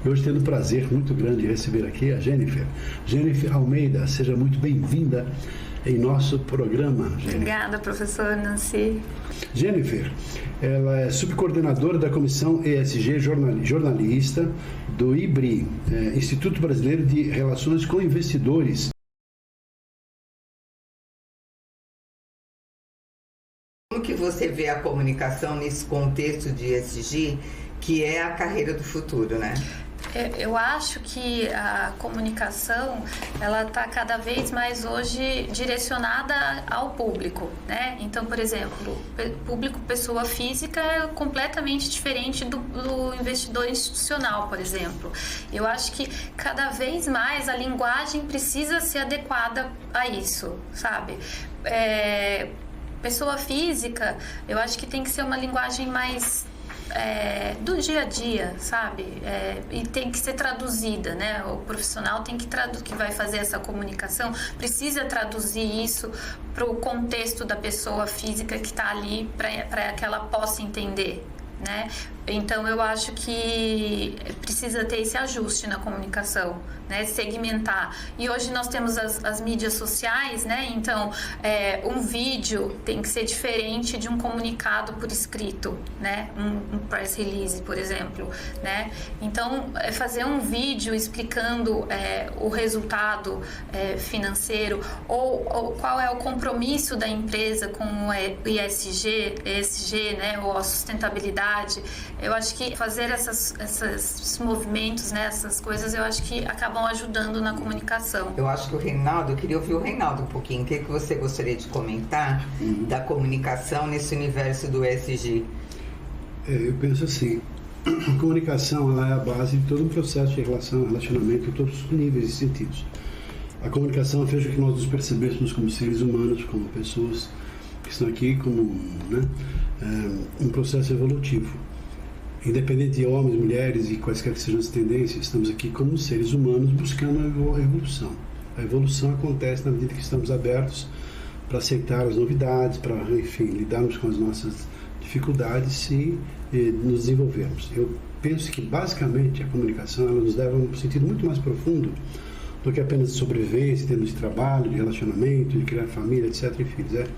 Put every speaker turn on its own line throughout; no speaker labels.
E hoje tendo o prazer muito grande de receber aqui a Jennifer. Jennifer Almeida, seja muito bem-vinda em nosso programa, Jennifer.
Obrigada, professor Nancy.
Jennifer, ela é subcoordenadora da Comissão ESG Jornalista do IBRI, Instituto Brasileiro de Relações com Investidores.
Como que você vê a comunicação nesse contexto de ESG, que é a carreira do futuro, né?
Eu acho que a comunicação, ela está cada vez mais hoje direcionada ao público, né? Então, por exemplo, público pessoa física é completamente diferente do investidor institucional, por exemplo. Eu acho que cada vez mais a linguagem precisa ser adequada a isso, sabe? Pessoa física, eu acho que tem que ser uma linguagem mais do dia a dia, sabe? E tem que ser traduzida, né? O profissional tem que que vai fazer essa comunicação precisa traduzir isso para o contexto da pessoa física que está ali para que ela possa entender, né? Então eu acho que precisa ter esse ajuste na comunicação, né? Segmentar. E hoje nós temos as mídias sociais, né? Então um vídeo tem que ser diferente de um comunicado por escrito, né? Um press release, por exemplo, né? Então fazer um vídeo explicando o resultado financeiro ou qual é o compromisso da empresa com o ESG, né? Ou a sustentabilidade. Eu acho que fazer esses movimentos, né, essas coisas, eu acho que acabam ajudando na comunicação.
Eu acho que eu queria ouvir o Reinaldo um pouquinho. O que você gostaria de comentar da comunicação nesse universo do ESG?
Eu penso assim, a comunicação ela é a base de todo um processo de relacionamento em todos os níveis e sentidos. A comunicação fez com que nós nos percebêssemos como seres humanos, como pessoas que estão aqui, como um processo evolutivo. Independente de homens, mulheres e quaisquer que sejam as tendências, estamos aqui como seres humanos buscando a evolução. A evolução acontece na medida que estamos abertos para aceitar as novidades, para, enfim, lidarmos com as nossas dificuldades e nos desenvolvermos. Eu penso que, basicamente, a comunicação ela nos leva a um sentido muito mais profundo do que apenas de sobrevivência, em termos de trabalho, de relacionamento, de criar família, etc. e filhos.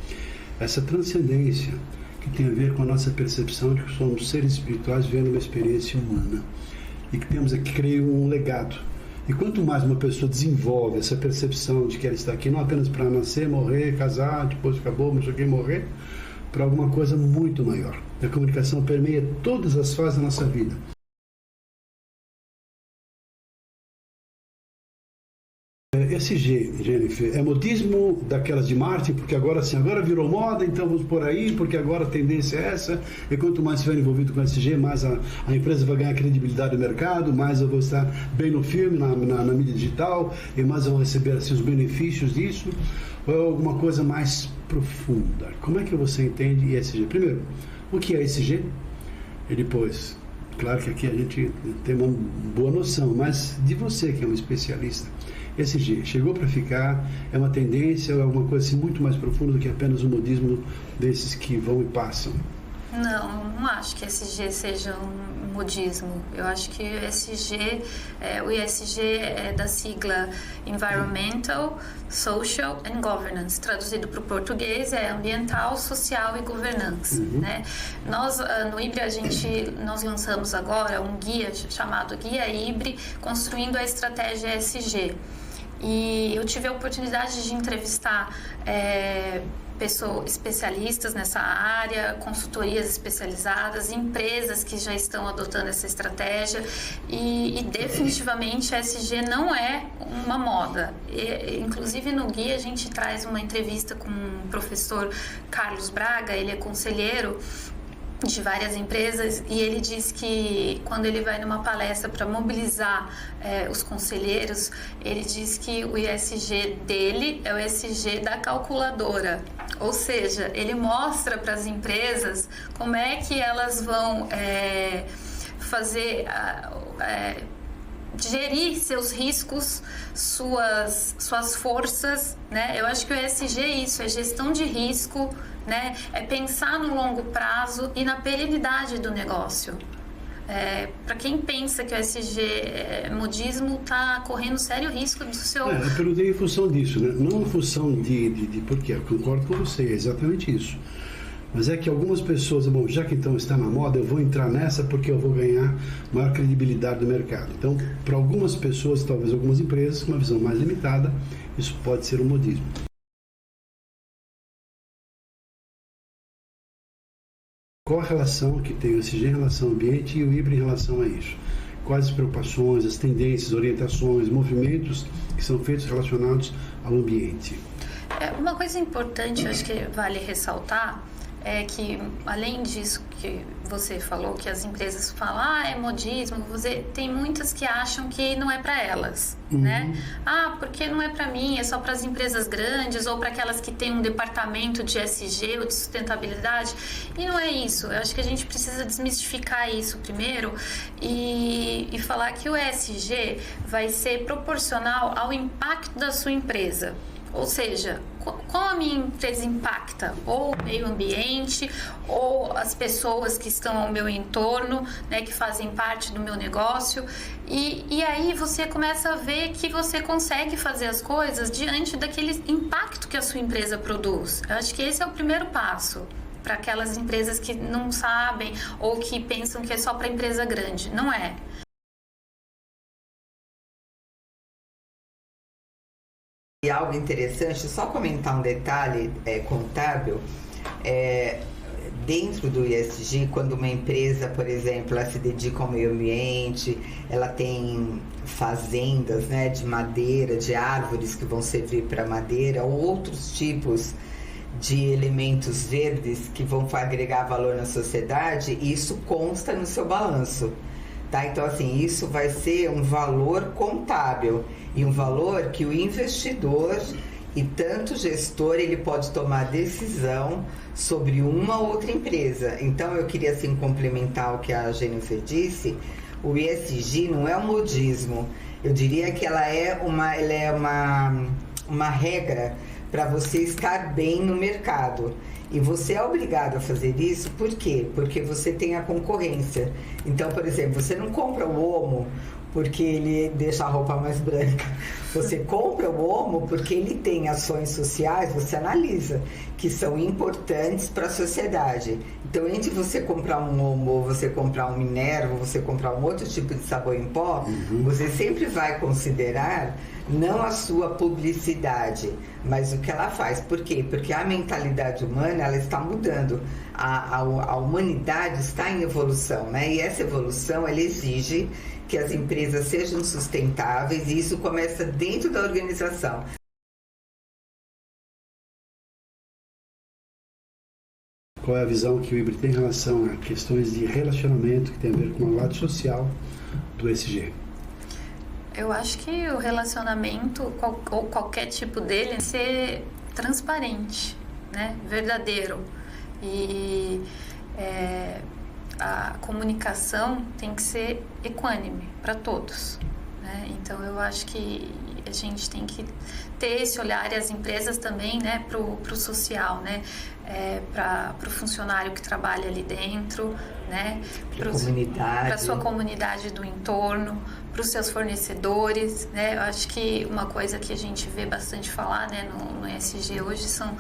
Essa transcendência que tem a ver com a nossa percepção de que somos seres espirituais vivendo uma experiência humana e que temos aqui, creio, um legado. E quanto mais uma pessoa desenvolve essa percepção de que ela está aqui não apenas para nascer, morrer, casar, depois acabou, não sei o que, morrer, para alguma coisa muito maior. A comunicação permeia todas as fases da nossa vida. ESG, Jennifer, é modismo daquelas de marketing, porque agora virou moda, então vamos por aí, porque agora a tendência é essa, e quanto mais estiver envolvido com ESG, mais a empresa vai ganhar credibilidade no mercado, mais eu vou estar bem no filme, na mídia digital, e mais eu vou receber assim, os benefícios disso, ou é alguma coisa mais profunda? Como é que você entende ESG? Primeiro, o que é ESG? E depois, claro que aqui a gente tem uma boa noção, mas de você que é um especialista, ESG chegou para ficar, é uma tendência, é alguma coisa assim muito mais profunda do que apenas um modismo desses que vão e passam?
Não acho que ESG seja um modismo. Eu acho que o ESG é da sigla Environmental, Social and Governance. Traduzido para o português é ambiental, social e governança. Né? Nós, no IBRI, nós lançamos agora um guia chamado Guia IBRI, construindo a estratégia ESG. E eu tive a oportunidade de entrevistar especialistas nessa área, consultorias especializadas, empresas que já estão adotando essa estratégia e definitivamente a ESG não é uma moda. Inclusive no guia a gente traz uma entrevista com o professor Carlos Braga, ele é conselheiro de várias empresas e ele diz que quando ele vai numa palestra para mobilizar os conselheiros, ele diz que o ESG dele é o ESG da calculadora, ou seja, ele mostra para as empresas como é que elas vão gerir seus riscos, suas forças, né? Eu acho que o ESG é isso, é gestão de risco, né? É pensar no longo prazo e na perenidade do negócio. Para quem pensa que o ESG é modismo, está correndo sério risco do seu...
Eu perguntei em função disso, né? Não em função de por quê, eu concordo com você, é exatamente isso. Mas é que algumas pessoas, bom, já que então está na moda, eu vou entrar nessa porque eu vou ganhar maior credibilidade no mercado. Então, para algumas pessoas, talvez algumas empresas, com uma visão mais limitada, isso pode ser um modismo. Qual a relação que tem o ESG em relação ao ambiente e o IBRE em relação a isso? Quais as preocupações, as tendências, orientações, movimentos que são feitos relacionados ao ambiente?
Uma coisa importante, acho que vale ressaltar, é que, além disso que você falou, que as empresas falam, é modismo, tem muitas que acham que não é para elas, né? Porque não é para mim, é só para as empresas grandes ou para aquelas que têm um departamento de ESG ou de sustentabilidade. E não é isso. Eu acho que a gente precisa desmistificar isso primeiro e falar que o ESG vai ser proporcional ao impacto da sua empresa. Ou seja, como a minha empresa impacta ou o meio ambiente ou as pessoas que estão ao meu entorno, né, que fazem parte do meu negócio. E aí você começa a ver que você consegue fazer as coisas diante daquele impacto que a sua empresa produz. Eu acho que esse é o primeiro passo para aquelas empresas que não sabem ou que pensam que é só para empresa grande. Não é.
E algo interessante, só comentar um detalhe contábil, dentro do ESG, quando uma empresa, por exemplo, ela se dedica ao meio ambiente, ela tem fazendas, né, de madeira, de árvores que vão servir para madeira, ou outros tipos de elementos verdes que vão agregar valor na sociedade, isso consta no seu balanço. Tá? Então, assim, isso vai ser um valor contábil e um valor que o investidor e tanto o gestor ele pode tomar decisão sobre uma ou outra empresa. Então, eu queria assim complementar o que a Jennifer disse. O ESG não é um modismo. Eu diria que ela é uma regra para você estar bem no mercado. E você é obrigado a fazer isso, por quê? Porque você tem a concorrência. Então, por exemplo, você não compra o Omo porque ele deixa a roupa mais branca. Você compra o Omo porque ele tem ações sociais, você analisa, que são importantes para a sociedade. Então, entre você comprar um Omo, ou você comprar um Minerva, ou você comprar um outro tipo de sabão em pó, você sempre vai considerar não a sua publicidade, mas o que ela faz. Por quê? Porque a mentalidade humana, ela está mudando. A humanidade está em evolução, né? E essa evolução, ela exige que as empresas sejam sustentáveis e isso começa dentro da organização.
Qual é a visão que o IBRE tem em relação a questões de relacionamento que tem a ver com o lado social do ESG?
Eu acho que o relacionamento, ou qualquer tipo dele, é ser transparente, né? Verdadeiro. E a comunicação tem que ser equânime para todos, né? Então, eu acho que a gente tem que ter esse olhar, e as empresas também, né, para o social, né? Para o funcionário que trabalha ali dentro, né? Para a sua comunidade do entorno, para os seus fornecedores, né? Eu acho que uma coisa que a gente vê bastante falar, né, no ESG hoje são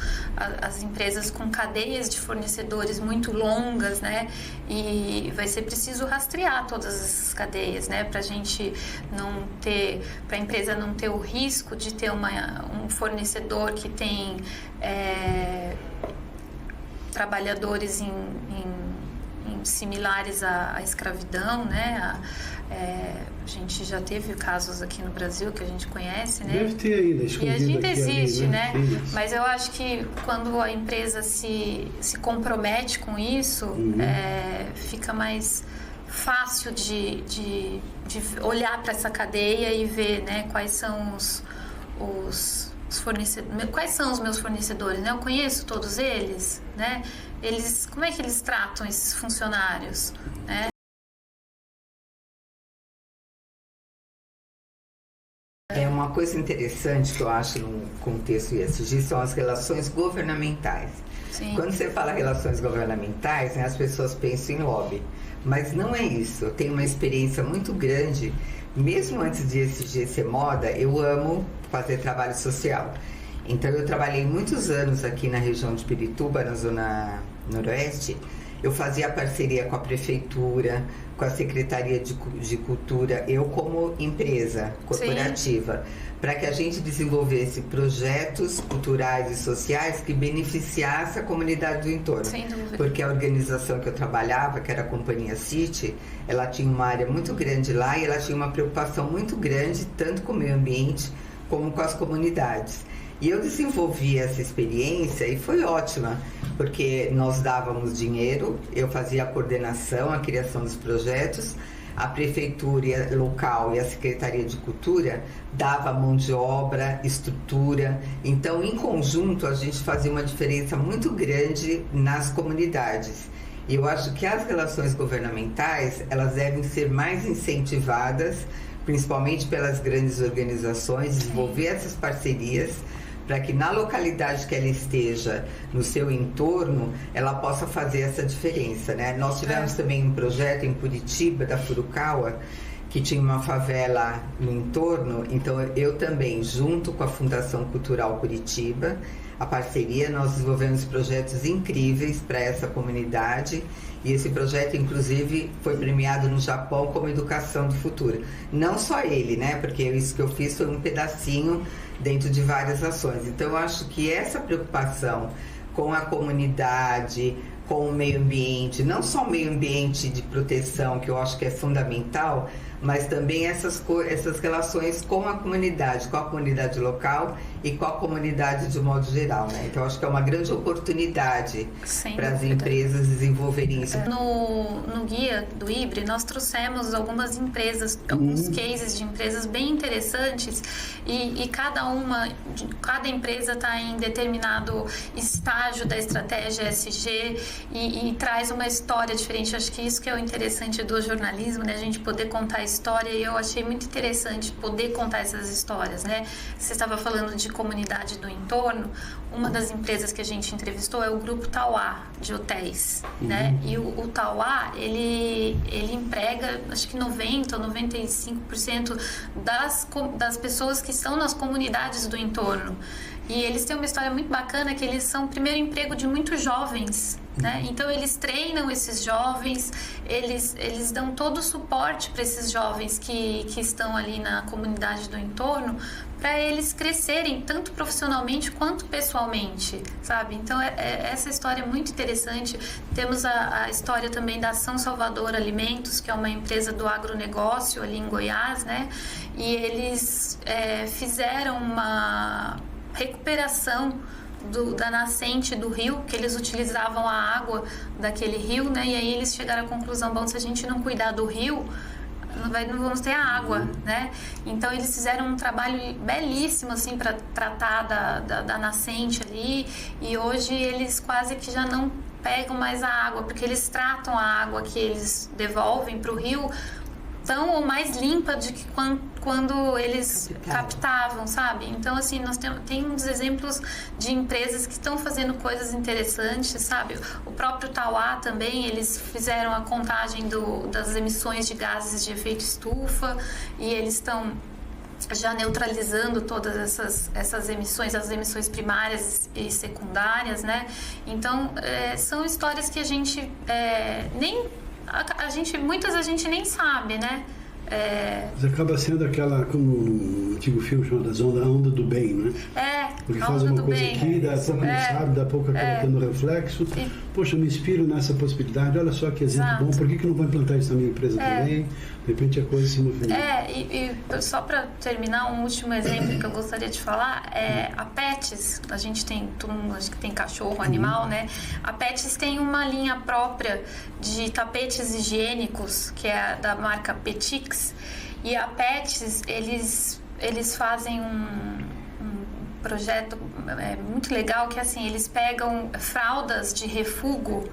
as empresas com cadeias de fornecedores muito longas, né? E vai ser preciso rastrear todas essas cadeias, né? Para a gente não ter, para a empresa não ter o risco de ter um fornecedor que tem trabalhadores em similares à escravidão, né? A gente já teve casos aqui no Brasil que a gente conhece, né?
Deve ter ainda,
escondido. E ainda existe,
ali,
né? Mas eu acho que quando a empresa se compromete com isso, fica mais fácil de olhar para essa cadeia e ver, né, quais são os fornecedores, quais são os meus fornecedores, né? Eu conheço todos eles, né? Como é que eles tratam esses funcionários, né?
Uma coisa interessante que eu acho no contexto ESG são as relações governamentais.
Sim.
Quando você fala relações governamentais, né, as pessoas pensam em lobby. Mas não é isso. Eu tenho uma experiência muito grande, mesmo antes de SG ser moda, eu amo fazer trabalho social. Então eu trabalhei muitos anos aqui na região de Pirituba, na zona noroeste. Eu fazia parceria com a prefeitura, com a Secretaria de Cultura, eu como empresa corporativa, para que a gente desenvolvesse projetos culturais e sociais que beneficiassem a comunidade do entorno.
Sem dúvida.
Porque a organização que eu trabalhava, que era a Companhia City, ela tinha uma área muito grande lá e ela tinha uma preocupação muito grande, tanto com o meio ambiente como com as comunidades. E eu desenvolvi essa experiência e foi ótima, porque nós dávamos dinheiro, eu fazia a coordenação, a criação dos projetos, a prefeitura local e a Secretaria de Cultura dava mão de obra, estrutura. Então, em conjunto, a gente fazia uma diferença muito grande nas comunidades. E eu acho que as relações governamentais, elas devem ser mais incentivadas, principalmente pelas grandes organizações, desenvolver essas parcerias, para que na localidade que ela esteja, no seu entorno, ela possa fazer essa diferença, né? Nós tivemos também um projeto em Curitiba, da Furukawa, que tinha uma favela no entorno, então eu também, junto com a Fundação Cultural Curitiba, a parceria, nós desenvolvemos projetos incríveis para essa comunidade, e esse projeto, inclusive, foi premiado no Japão como Educação do Futuro. Não só ele, né? Porque isso que eu fiz foi um pedacinho dentro de várias ações. Então, eu acho que essa preocupação com a comunidade, com o meio ambiente, não só o meio ambiente de proteção, que eu acho que é fundamental, mas também essas relações com a comunidade local e com a comunidade de modo geral, né? Então, acho que é uma grande oportunidade para as empresas desenvolverem isso.
No guia do IBRE, nós trouxemos algumas empresas, alguns cases de empresas bem interessantes e cada empresa está em determinado estágio da estratégia ESG e traz uma história diferente. Acho que isso que é o interessante do jornalismo, né? A gente poder contar história, e eu achei muito interessante poder contar essas histórias, né? Você estava falando de comunidade do entorno. Uma das empresas que a gente entrevistou é o Grupo Tauá, de hotéis, né? E o Tauá, ele emprega, acho que 90% ou 95% das pessoas que estão nas comunidades do entorno. E eles têm uma história muito bacana, que eles são o primeiro emprego de muitos jovens, né? Então, eles treinam esses jovens, eles dão todo o suporte para esses jovens que estão ali na comunidade do entorno, para eles crescerem tanto profissionalmente quanto pessoalmente, sabe? Então, essa história é muito interessante. Temos a história também da Ação Salvador Alimentos, que é uma empresa do agronegócio ali em Goiás, né? E eles fizeram uma recuperação da nascente do rio, que eles utilizavam a água daquele rio, né? E aí eles chegaram à conclusão, bom, se a gente não cuidar do rio, não vamos ter a água, né? Então eles fizeram um trabalho belíssimo assim para tratar da nascente ali, e hoje eles quase que já não pegam mais a água, porque eles tratam a água que eles devolvem para o rio tão ou mais limpa do que quando eles captavam, sabe? Então, assim, nós temos exemplos de empresas que estão fazendo coisas interessantes, sabe? O próprio Tauá também, eles fizeram a contagem das emissões de gases de efeito estufa, e eles estão já neutralizando todas essas emissões, as emissões primárias e secundárias, né? Então, são histórias que a gente muitas a gente nem sabe, né?
Mas acaba sendo aquela, como um antigo filme chamado A Onda do Bem, né? Porque faz uma coisa aqui, dá pouco não sabe, dá pouco acaba tendo reflexo. Poxa, me inspiro nessa possibilidade, olha só que exemplo bom, por que não vou implantar isso na minha empresa também? De repente a coisa se movimenta.
E só para terminar, um último exemplo que eu gostaria de falar é a Pets. A gente tem, todo mundo acho que tem cachorro, animal, né? A Pets tem uma linha própria de tapetes higiênicos, que é da marca Petix. E a Pets, eles fazem um projeto muito legal, que assim, eles pegam fraldas de refúgio.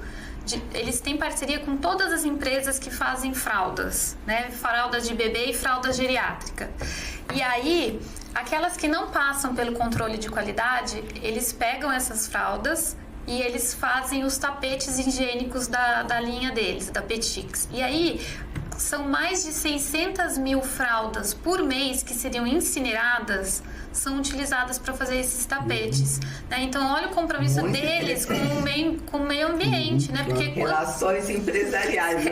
Eles têm parceria com todas as empresas que fazem fraldas, né? Fraldas de bebê e fralda geriátrica. E aí, aquelas que não passam pelo controle de qualidade, eles pegam essas fraldas e eles fazem os tapetes higiênicos da linha deles, da Petix. E aí são mais de 600 mil fraldas por mês que seriam incineradas, são utilizadas para fazer esses tapetes, né? Então olha o compromisso deles com o meio ambiente, né? Porque
relações empresariais,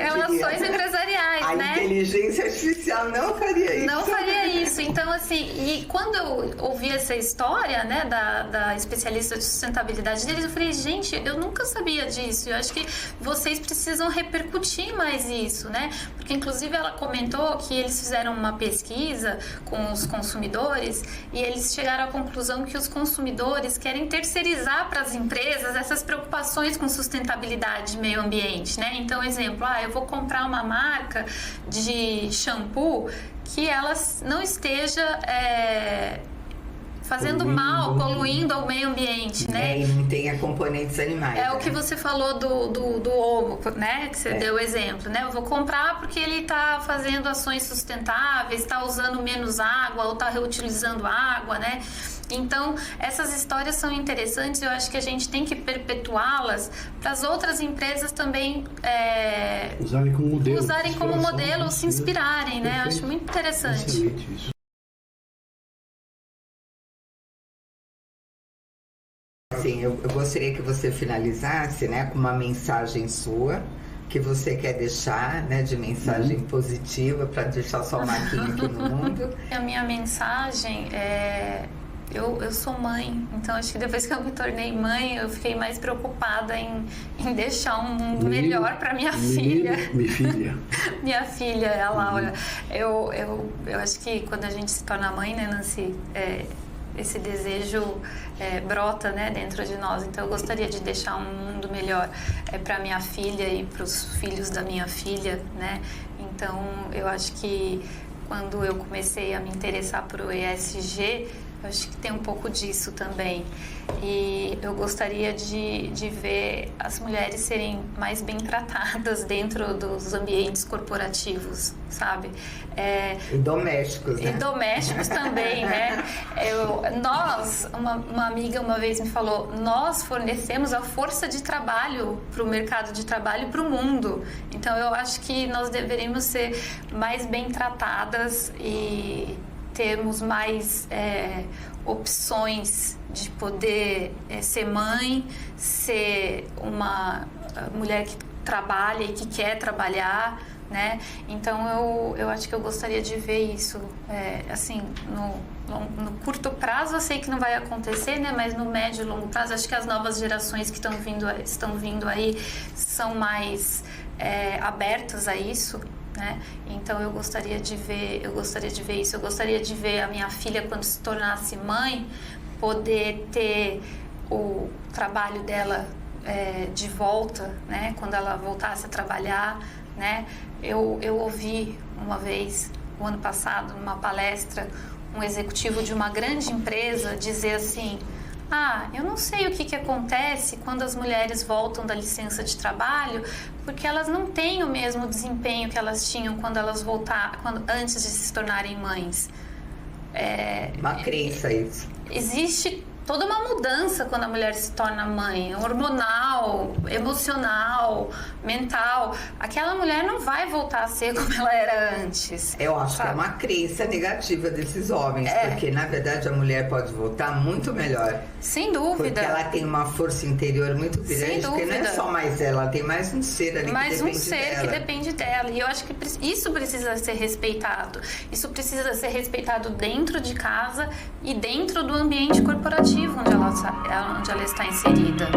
a
né? Inteligência artificial não faria isso.
Não faria isso. Então, assim, e quando eu ouvi essa história, né, da especialista de sustentabilidade deles, eu falei, gente, eu nunca sabia disso. Eu acho que vocês precisam repercutir mais isso, né? Porque, inclusive, ela comentou que eles fizeram uma pesquisa com os consumidores e eles chegaram à conclusão que os consumidores querem terceirizar para as empresas essas preocupações com sustentabilidade e meio ambiente, né? Então, exemplo, eu vou comprar uma marca de shampoo que ela não esteja fazendo mal, poluindo ao meio ambiente, né?
E não tenha componentes animais.
O que você falou do ovo, né? Que você deu o exemplo, né? Eu vou comprar porque ele está fazendo ações sustentáveis, está usando menos água ou está reutilizando água, né? Então, essas histórias são interessantes e eu acho que a gente tem que perpetuá-las para as outras empresas também
usarem como modelo,
se inspirarem, né? Eu acho muito interessante.
Excelente isso.
Assim, eu gostaria que você finalizasse, né, com uma mensagem sua que você quer deixar, né, de mensagem positiva para deixar sua marquinha aqui no mundo.
A minha mensagem eu sou mãe, então acho que depois que eu me tornei mãe, eu fiquei mais preocupada em deixar um mundo melhor para minha filha. Minha filha, a Laura. Eu acho que quando a gente se torna mãe, né, Nancy, esse desejo brota, né, dentro de nós. Então eu gostaria de deixar um mundo melhor para minha filha e para os filhos da minha filha, né? Então eu acho que quando eu comecei a me interessar por ESG, eu acho que tem um pouco disso também. E eu gostaria de ver as mulheres serem mais bem tratadas dentro dos ambientes corporativos, sabe?
E domésticos, né?
E domésticos também, né? Uma amiga uma vez me falou, nós fornecemos a força de trabalho para o mercado de trabalho e para o mundo. Então eu acho que nós deveríamos ser mais bem tratadas e termos mais opções de poder ser mãe, ser uma mulher que trabalha e que quer trabalhar, né? Então eu acho que eu gostaria de ver isso, assim, no curto prazo eu sei que não vai acontecer, né? Mas no médio e longo prazo acho que as novas gerações que estão vindo aí são mais abertas a isso, né? Então eu gostaria de ver isso. Eu gostaria de ver a minha filha, quando se tornasse mãe, poder ter o trabalho dela de volta, né? Quando ela voltasse a trabalhar, né? Eu ouvi uma vez, o ano passado, numa palestra, um executivo de uma grande empresa dizer assim: eu não sei o que acontece quando as mulheres voltam da licença de trabalho, porque elas não têm o mesmo desempenho que elas tinham quando elas antes de se tornarem mães.
Uma crença isso.
Existe toda uma mudança quando a mulher se torna mãe, hormonal, emocional, mental. Aquela mulher não vai voltar a ser como ela era antes.
Eu acho que é uma crença negativa desses homens, porque na verdade a mulher pode voltar muito melhor.
Sem dúvida.
Porque ela tem uma força interior muito grande, porque não é só mais ela tem mais um ser ali
que depende dela. E eu acho que isso precisa ser respeitado. Isso precisa ser respeitado dentro de casa e dentro do ambiente corporativo onde ela está inserida.